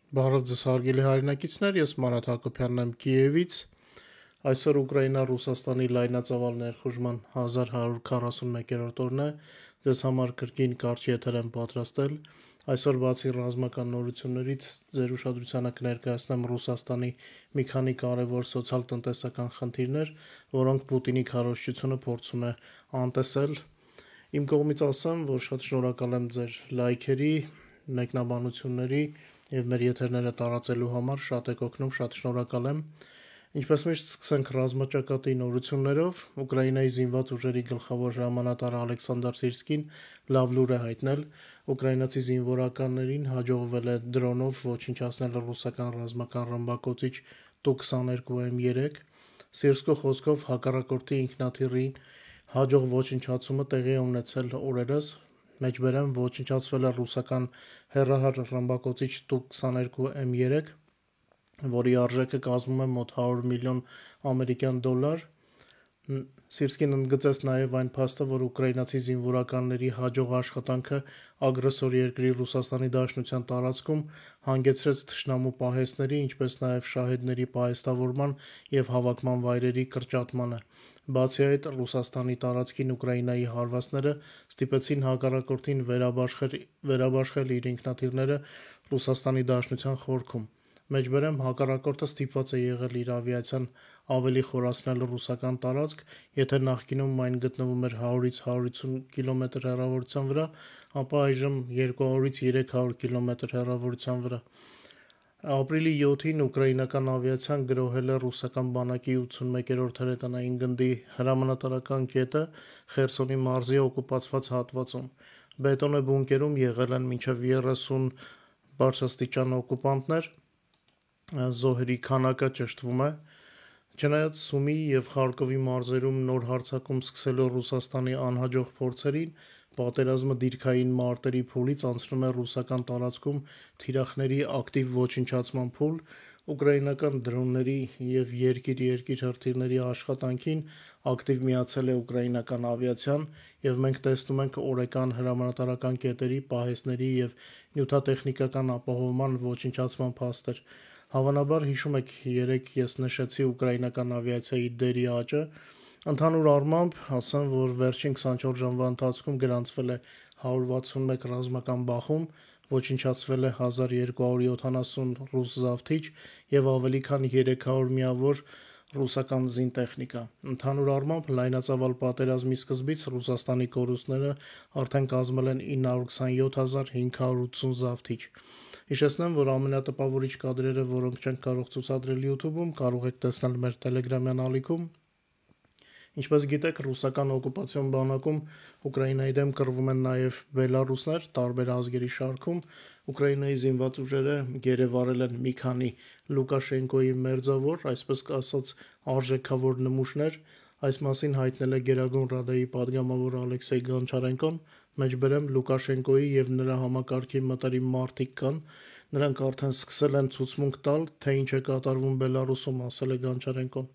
Բարև ձեզ հարգելի հայրենակիցներ, ես Մանատ Հակոբյանն եմ Կիևից։ Այսօր Ուկրաինա-Ռուսաստանի լայնածավալ ներխուժման 1141-րդ օրն է։ Ձեզ համար կրկին կարճ եթեր եմ պատրաստել։ Այսօր բացի ռազմական նորություններից ձեր ուշադրությանը կներկայացնեմ Ռուսաստանի մի քանի կարևոր սոցիալ-տնտեսական խնդիրներ, որոնք Պուտինի քարոզչությունը փորձում է անտեսել։ Իմ կողմից ասեմ, որ շատ շնորհակալ եմ ձեր լայքերի, մեկնաբանությունների եւ մեր եթերները տարածելու համար, շատ եք օգնում, շատ շնորհակալ եմ։ Ինչպես միշտ սկսենք ռազմաճակատի նորություններով։ Ուկրաինայի զինված ուժերի գլխավոր հրամանատար Ալեքսանդր Սիրսկին լավ լուր է հայտնել։ Ուկրաինացի զինվորականներին հաջողվել է դրոնով ոչնչացնել ռուսական ռազմական ռմբակոծիչ Tu-22M3։ Սիրսկու խոսքով հակառակորդի ինքնաթիռի հաջող ոչնչացումը տեղի է ունեցել օրերս, մեջբերեմ ոչնչացվել է ռուսական հեռահար ռմբակոծիչ Tu-22M3, որի արժեքը կազմում է մոտ 100 միլիոն ամերիկյան դոլար։ Սիրսկին ընդգծեց նաև այն փաստը, որ ուկրաինացի զինվորականների հաջող աշխատանքը ագրեսոր երկրի Ռուսաստանի Դաշնության տարածքում հանգեցրեց թշնամու պահեստների, ինչպես նաև շահեդների պահեստավորման եւ հավաքման վայրերի կրճատմանը։ Բացի այդ, Ռուսաստանի տարածքին Ուկրաինայի հարվածները ստիպեցին հակառակորդին վերաբաշխել իր ինքնաթիռները Ռուսաստանի Դաշնության խորքում։ Մեջբերեմ հակառակորդը ստիպված է եղել իր ավիացիան ավելի խորացնել ռուսական տարածք, եթե նախկինում այն գտնվում էր 100-ից 150 կիլոմետր հեռավորության վրա, ապա այժմ 200-ից 300 կիլոմետր հեռավորության վրա։ Ապրիլի 7-ին ուկրաինական ավիացիան գրոհել է ռուսական բանակի 81-րդ հրետանային գնդի հրամանատարական կետը Խերսոնի մարզի օկուպացված հատվածում։ Բետոնե բունկերում եղել են մինչև 30 բարձրաստիճան օկուպանտներ, զոհերի քանակը ճշտվում է։ Չնայած Սումի եւ Խարկովի մարզերում նոր հարձակում սկսելու Ռուսաստանի անհաջող փորձերին, պատերազմը դիրքային մարտերի փուլից անցնում է ռուսական տարածքում թիրախների ակտիվ ոչնչացման փուլ, ուկրաինական դրոնների եւ երկիր-երկիր հրթիռների աշխատանքին ակտիվ միացել է ուկրաինական ավիացիան, եւ մենք տեսնում ենք օրեկան հրամանատարական կետերի, պահեստների եւ նյութատեխնիկական ապահովման ոչնչացման փաստեր։ Հավանաբար հիշում եք, երեկ ես նշեցի ուկրաինական ավիացիայի դերի աճը։ Ընդհանուր առմամբ ասեմ, որ վերջին 24 ժամվա ընթացքում գրանցվել է 161 ռազմական բախում, ոչնչացվել է 1270 ռուս զավթիչ եւ ավելի քան 300 միավոր ռուսական զինտեխնիկա։ Ընդհանուր առմամբ լայնածավալ պատերազմի սկզբից Ռուսաստանի կորուստները արդեն կազմել են 927.580 զավթիչ։ Հիշեցնեմ, որ ամենատպավորիչ կադրերը, որոնք չենք կարող ցուցադրել YouTube-ում, կարող եք տեսնել մեր Telegram-յան ալիքում։ Ինչպես գիտեք, ռուսական օկուպացիոն բանակում Ուկրաինայի դեմ կռվում են նաև բելարուսներ տարբեր ազգերի շարքում։ Ուկրաինայի զինված ուժերը գերեվարել են մի քանի Լուկաշենկոյի մերձավոր, այսպես ասած, արժեքավոր նմուշներ։ Այս մասին հայտնել է Գերագույն Ռադայի падգամավոր Ալեքսեյ Գոնչարենկոն։ Մեջբերեմ Լուկաշենկոյի եւ նրա համակարգի մտերիմ մարդիկ կան։ Նրանք արդեն սկսել են ցուցմունք տալ, թե ինչ է կատարվում Բելարուսում, ասել է Գոնչարենկոն։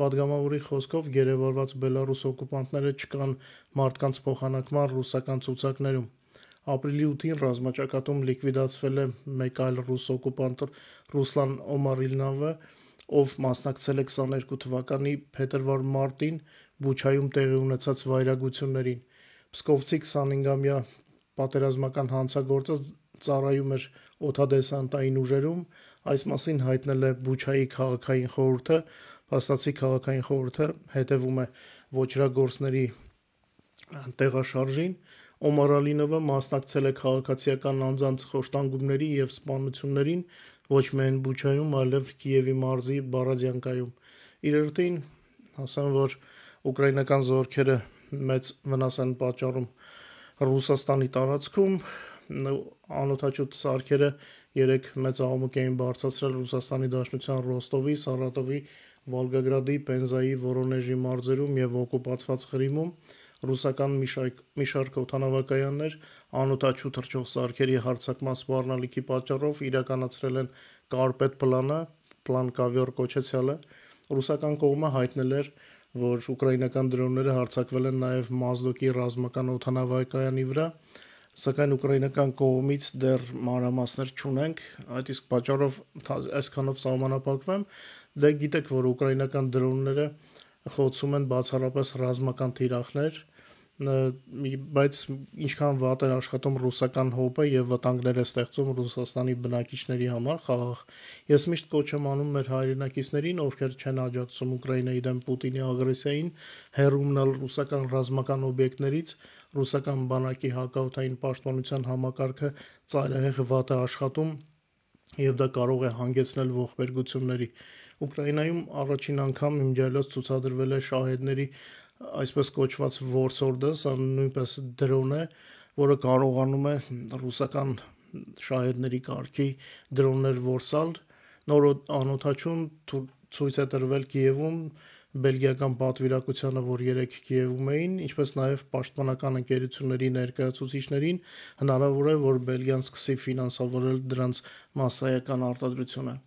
Պատգամավորի խոսքով գերեվարված Բելարուս օկուպանտները չկան մարդկանց փոխանակման ռուսական ցուցակներում։ Ապրիլի 8-ին ռազմաճակատում լիկվիդացվել է մեկ այլ ռուս օկուպանտ Ռուսլան Օմարիլնովը, ով մասնակցել է 22 թվականի փետրվար-մարտին Բուչայում տեղի ունեցած վայրագություններին։ Պսկովցի 25-ամյա պատերազմական հանցագործը ծառայում էր օդադեսանտային ուժերում, այս մասին հայտնել է Բուչայի քաղաքային խորհուրդը, փաստացի քաղաքային խորհուրդը հետևում է ոչրագործների տեղաշարժին։ Օմարալինովը մասնակցել է քաղաքացիական անձանց խոշտանգումների եւ սպանություններին ոչ միայն Բուչայում, այլև Կիևի մարզի Բարադյանկայում։ Իր հերթին ասեմ, որ ուկրաինական զորքերը մեծ վնաս են պատճառում Ռուսաստանի տարածքում։ Անօդաչու սարքերը երեք մեծ աղմուկ էին բարձրացրել Ռուսաստանի Դաշնության Ռոստովի, Սարատովի, Վոլգոգրադի, Պենզայի, Վորոնեժի մարզերում եւ օկուպացված Ղրիմում։ Ռուսական մի շարք օդանավակայաններ անօդաչու թռչող սարքերի հարձակման սպառնալիքի պատճառով իրականացրել են Կարպետ պլանը, պլան Կավիոր կոչեցյալը։ Ռուսական կողմը հայտնել էր, որ ուկրաինական դրոնները հարձակվել են նաև Մազդոկի ռազմական օդանավակայանի վրա։ Սակայն ուկրաինական կողմից դեռ մանրամասներ չունենք, այդ իսկ պատճառով այսքանով սահմանափակվեմ, դե գիտեք, որ ուկրաինական դրոնները խոցում են բացառապես ռազմական թիրախներ, բայց ինչքան վատ է աշխատում ռուսական հոպը եւ վտանգներ է ստեղծում Ռուսաստանի բնակիչների համար խաղաղ։ Ես միշտ կոչ եմ անում մեր հայրենակիցներին, ովքեր չեն աջակցում Ուկրաինայի դեմ Պուտինի ագրեսիային, հեռու մնալ ռուսական ռազմական օբյեկտներից, ռուսական բանակի հակաօդային պաշտպանության համակարգը ծայրահեղ վատ է աշխատում եւ դա կարող է հանգեցնել ողբերգությունների։ Ուկրաինայում առաջին անգամ իմջայլոց ցուցադրվել է շահեդների այսպես կոչված Warsaw-ը, սա նույնպես դրոն է, որը կարողանում է ռուսական շահերների կարգի դրոններ որսալ։ Նոր անօթաչուն ցույց է տրվել Կիևում բելգիական պատվիրակությանը, որ երեք Կիևում էին, ինչպես նաև պաշտպանական ընկերությունների ներկայացուցիչներին հնարավոր է, որ Բելգիան սկսի ֆինանսավորել դրանց մասսայական արտադրությունը։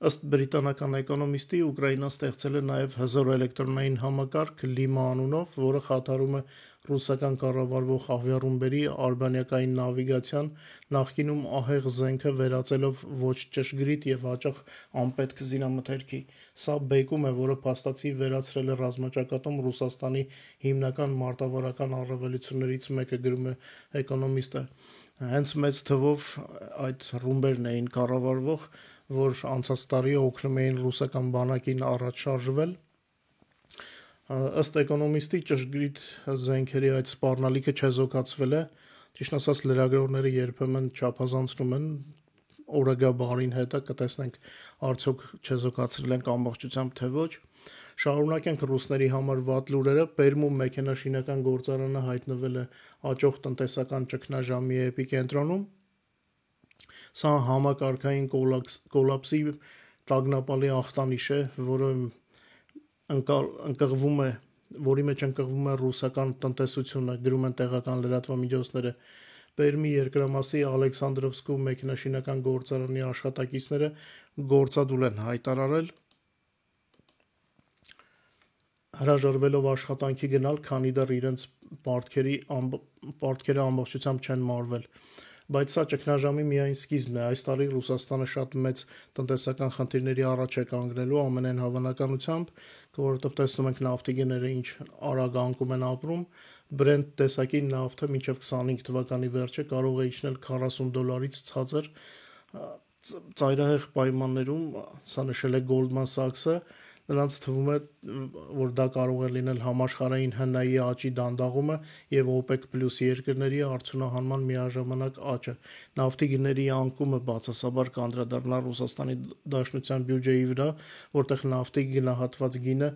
Ըստ բրիտանական էկոնոմիստի Ուկրաինան ստեղծել է նաև հզոր էլեկտրոնային համակարգ Լիմա անունով, որը խաթարում է ռուսական կառավարվող ավիառումբերի արբանյակային նավիգացիան, նախկինում ահեղ զենքը վերածելով ոչ ճշգրիտ եւ հաճախ անպետք զինամթերքի։ Սա բեկում է, որը փաստացի վերացրել է ռազմաճակատում Ռուսաստանի հիմնական մարտավարական առավելություններից մեկը, գրում է էկոնոմիստը։ Հենց մեծ թվով այդ ռումբերն էին կառավարվող, որ անցած տարի օգնում էին ռուսական բանակին առաջ շարժվել։ Ըստ էկոնոմիստի ճշգրիտ զենքերի այդ սպառնալիքը չեզոքացվել է, ճիշտ ասած լրագրողները երբեմն չափազանցնում են օրագա բարին հետը, կտեսնենք արդյոք չեզոքացրել ենք ամբողջությամբ թե ոչ։ Շարունակենք ռուսների համար վատ լուրերը, Պերմում մեքենաշինական գործարանը հայտնվել է աճող տնտեսական ճգնաժամի էպիկենտրոնում։ Սա համակարգային կոլապսի տագնապալի ախտանիշ է, որի մեջ ընկղվում է ռուսական տնտեսությունը, գրում են տեղական լրատվամիջոցները։ Պերմի երկրամասի Ալեքսանդրովսկու մեքենաշինական գործարանի աշխատակիցները գործադուլ են հայտարարել, հրաժարվելով աշխատանքի գնալ, քանի դեռ իրենց պարտքերը ամբողջությամբ չեն մարվել։ Բայց սա ճգնաժամի միայն սկիզբն է։ Այս տարի Ռուսաստանը շատ մեծ տնտեսական խնդիրների առաջ է կանգնելու ամենայն հավանականությամբ, որովհետև տեսնում ենք նավթի գները ինչ արագ անկում են ապրում, Brent տեսակի նավթը մինչև 25 թվականի վերջը կարող է իջնել $40-ից ցածր ծայրահեղ պայմաններում, սա նշել է Goldman Sachs-ը, նրանց թվում է, որ դա կարող է լինել համաշխարհային հնայի աճի դանդաղումը եւ OPEC+ երկրների արդյունահանման միաժամանակ աճը։ Նավթի գների անկումը բացասաբար կանդրադառնա Ռուսաստանի Դաշնության բյուջեի վրա, որտեղ նավթի գնահատված գինը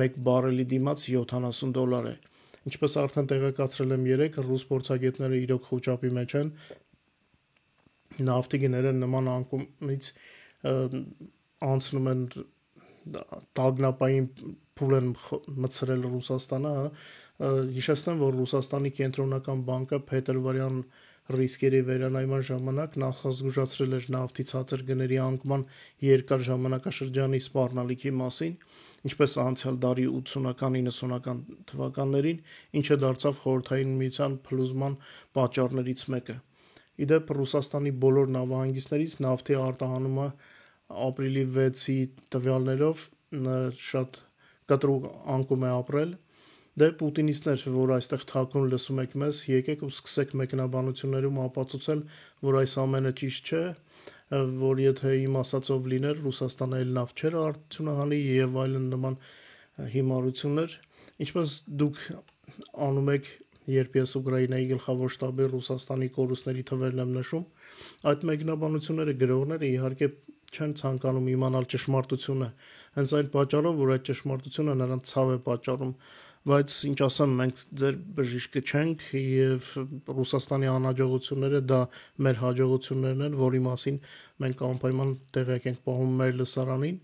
1 բարելի դիմաց $70 է։ Ինչպես արդեն տեղեկացրել եմ երեկ, ռուս փորձագետները իրոք խոճապի մեջ են։ Նավթի գները նման անկումից անցնում են տագնապային փուլ են մտցրել Ռուսաստանը, հիշեցնեմ, որ Ռուսաստանի կենտրոնական բանկը փետրվարյան ռիսկերի վերանայման ժամանակ նախազգուշացրել էր նավթի ցածր գների անկման երկար ժամանակաշրջանի սպառնալիքի մասին, ինչպես անցյալ դարի 80-ական 90-ական թվականներին, ինչը դարձավ խորհրդային միության փլուզման պատճառներից մեկը։ Իդեպ Ռուսաստանի բոլոր նավահանգիստներից նավթի արտահանումը ապրիլի 6-ի տվյալներով շատ կտրուկ անկում է ապրել։ Դե պուտինիստներ, որ այստեղ թաքուն լսում եք մեզ, եկեք ու սկսեք մեկնաբանություններում ապացուցել, որ այս ամենը ճիշտ չէ, որ եթե իմ ասածով լիներ, Ռուսաստանը էլ նավթ չէր արդյունահանի եւ այլն նման հիմարություններ, ինչպես դուք անում եք, երբ ես Ուկրաինայի գլխավոր շտաբի Ռուսաստանի կորուստների թվերն եմ նշում, այդ մեկնաբանությունները գրողները իհարկե չեն ցանկանում իմանալ ճշմարտությունը, հենց այն պատճառով, որ այդ ճշմարտությունը նրանց ցավ է պատճառում, բայց ինչ ասեմ, մենք ձեր բժիշկը չենք եւ Ռուսաստանի անհաջողությունները դա մեր հաջողություններն են, որի մասին մենք անպայման տեղյակ ենք պահում մեր լսարանին։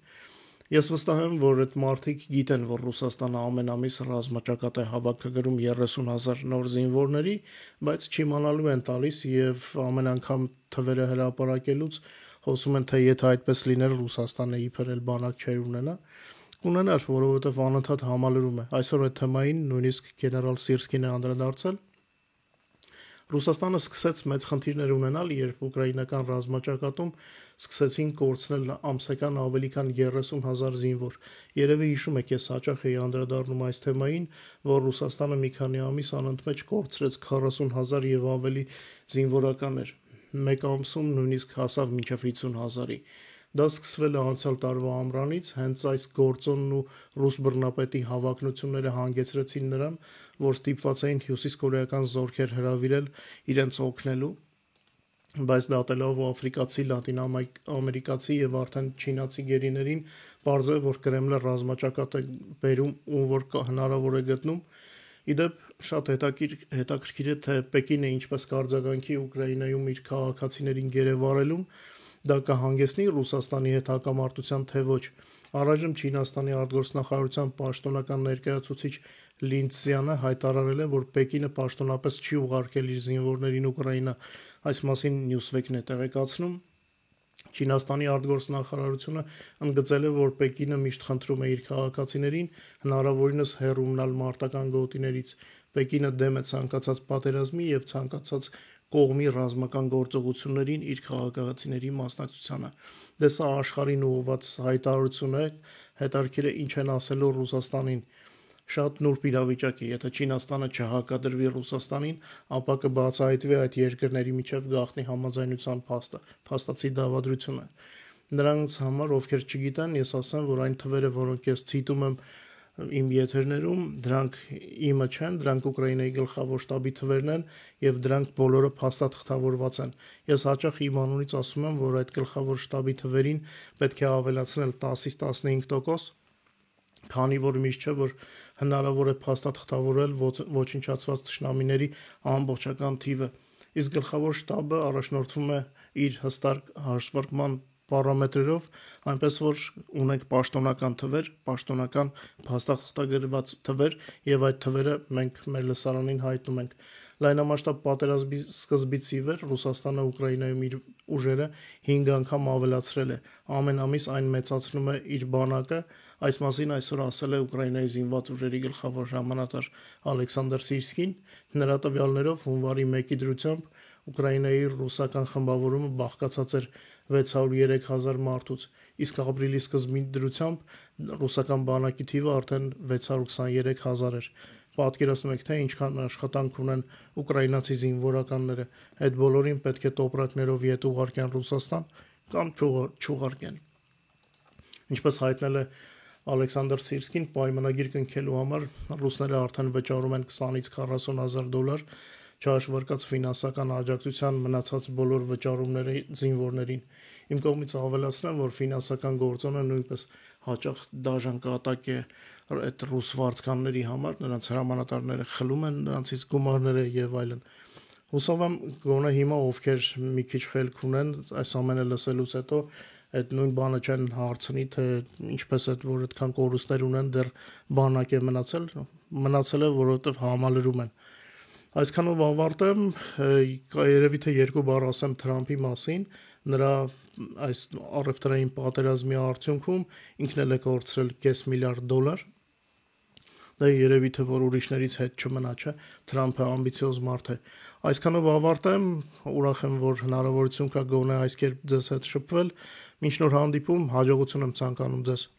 Ես վստահ եմ, որ այդ մարդիկ գիտեն, որ Ռուսաստանը ամեն ամիս ռազմաճակատ է հավաքագրում 30,000 նոր զինվորների, բայց չիմանալու են տալիս եւ ամեն անգամ թվերը հրապարակելուց խոսում են, թե եթե այդպես լիներ Ռուսաստանը իբր էլ բանակ չէր ունենա, կունենար, որովհետեւ անընդհատ համալրում է։ Այսօր այդ թեմային նույնիսկ գեներալ Սիրսկին է անդրադարձել։ Ռուսաստանը սկսեց մեծ խնդիրներ ունենալ, երբ ուկրաինական ռազմաճակատում սկսեցին կորցնել ամսական ավելի քան 30,000 զինվոր։ Երևի հիշում եք, ես հաճախ էի անդրադառնում այս թեմային, որ Ռուսաստանը մի քանի ամիս անընդմեջ կորցրեց 40,000 եւ ավելի զինվորականներ։ Մեկ ամսում նույնիսկ հասավ մինչև 50,000-ի։ Դա սկսվել է անցյալ տարվա ամռանից, հենց այս գործոնն ու ռուս բռնապետի հավակնությունները հանգեցրեցին նրան, որ ստիպված էին հյուսիսկորեական զորքեր հրավիրել իրենց օգնելու, բայց դատելով աֆրիկացի, լատինամերիկացի եւ արդեն չինացի գերիներին, պարզ է, որ Կրեմլը ռազմաճակատ է բերում ու որ հնարավոր է գտնում։ Իդեպ շատ հետաքրքիր է, թե Պեկինը ինչպես կարձագանքի Ուկրաինայում իր քաղաքացիներին գերեվարելուն, դա կհանգեցնի Ռուսաստանի հետ հակամարտության, թե ոչ։ Առայժմ Չինաստանի արտգործնախարարության պաշտոնական ներկայացուցիչ Լինցզյանը հայտարարել է, որ Պեկինը պաշտոնապես չի ուղարկել իր զինվորներին Ուկրաինա, այս մասին Newsweek-ն է տեղեկացնում։ Չինաստանի արտգործնախարարությունը ընդգծել է, որ Պեկինը միշտ խնդրում է իր քաղաքացիներին հնարավորինս հեռու մնալ մարտական գոտիներից։ Պեկինը դեմ է ցանկացած պատերազմի եւ ցանկացած կողմի ռազմական գործողություններին իր քաղաքացիների մասնակցությանը։ Դե սա աշխարհին ուղղված հայտարարություն է, հետարքիր է ինչ են ասելու Ռուսաստանին։ Շատ նուրբ իրավիճակ է, եթե Չինաստանը չհակադրվի Ռուսաստանին, ապա կբացահայտվի այդ երկրների միջև գաղտնի համաձայնության փաստացի դավադրությունը։ Նրանց համար, ովքեր չգիտեն, ես ասեմ, որ այն թվերը, որոնք ես ցիտում եմ իմ եթերներում, դրանք իմը չեն, դրանք Ուկրաինայի գլխավոր շտաբի թվերն են եւ դրանք բոլորը փաստաթղթավորված են։ Ես հաճախ իմ անունից ասում եմ, որ այդ գլխավոր շտաբի թվերին պետք է ավելացնել 10-ից 15%, քանի որ միշտ չէ, որ հնարավոր է փաստաթղթավորել ոչնչացված թշնամիների ամբողջական թիվը։ Իսկ գլխավոր շտաբը առաջնորդվում է իր հստակ հաշվարկման պարամետրերով, այնպես որ ունենք պաշտոնական թվեր, պաշտոնական փաստաթղթագրված թվեր եւ այդ թվերը մենք մեր լսարանին հայտնում ենք։ Լայնամասշտաբ պատերազմի սկզբից ի վեր Ռուսաստանը Ուկրաինայում իր ուժերը 5 անգամ ավելացրել է։ Ամեն ամիս այն մեծացնում է իր բանակը, այս մասին այսօր ասել է Ուկրաինայի զինված ուժերի գլխավոր հրամանատար Ալեքսանդր Սիրսկին։ Նրա տվյալներով հունվարի 1-ի դրությամբ Ուկրաինայի ռուսական խմբավորումը բաղկացած էր 603,000 մարդուց, իսկ ապրիլի սկզբի դրությամբ ռուսական բանակի թիվը արդեն 623,000 էր։ Պատկերացնում եք, թե ինչքան աշխատանք ունեն ուկրաինացի զինվորականները, այդ բոլորին պետք է տոպրակներով ետ ուղարկեն Ռուսաստան կամ չուղարկեն։ Ինչպես հայտնել է Ալեքսանդր Սիրսկին, պայմանագիր կնքելու համար ռուսները արդեն վճարում են 20-ից 40,000 դոլար, չհաշվարկած ֆինանսական աջակցության մնացած բոլոր վճարումները զինվորներին։ Իմ կողմից ավելացնեմ, որ ֆինանսական գործոնը նույնպես հաճախ դաժան կատակ է այդ ռուս վարձկանների համար, նրանց հրամանատարները խլում են նրանցից գումարները եւ այլն։ Հուսով եմ, գոնե հիմա ովքեր մի քիչ խելք ունեն, այս ամենը լսելուց հետո այդ նույն բանը չեն հարցնի, թե ինչպես է, որ այդքան կորուստներ ունեն, դեռ բանակ է մնացել է, որովհետև համալրում են։ Այսքանով ավարտեմ, երևի թե երկու բառ ասեմ Թրամփի մասին, նրա այս առևտրային պատերազմի արդյունքում ինքն էլ է կորցրել $500 միլիարդ։ Դա երևի թե որ ուրիշներից հետ չմնա, չէ, Թրամփը ամբիցիոզ մարդ է։ Այսքանով ավարտեմ, ուրախ եմ, որ հնարավորություն կա գոնե այս կերպ ձեզ հետ շփվել։ Մինչ նոր հանդիպում, հաջողություն եմ ցանկանում ձեզ։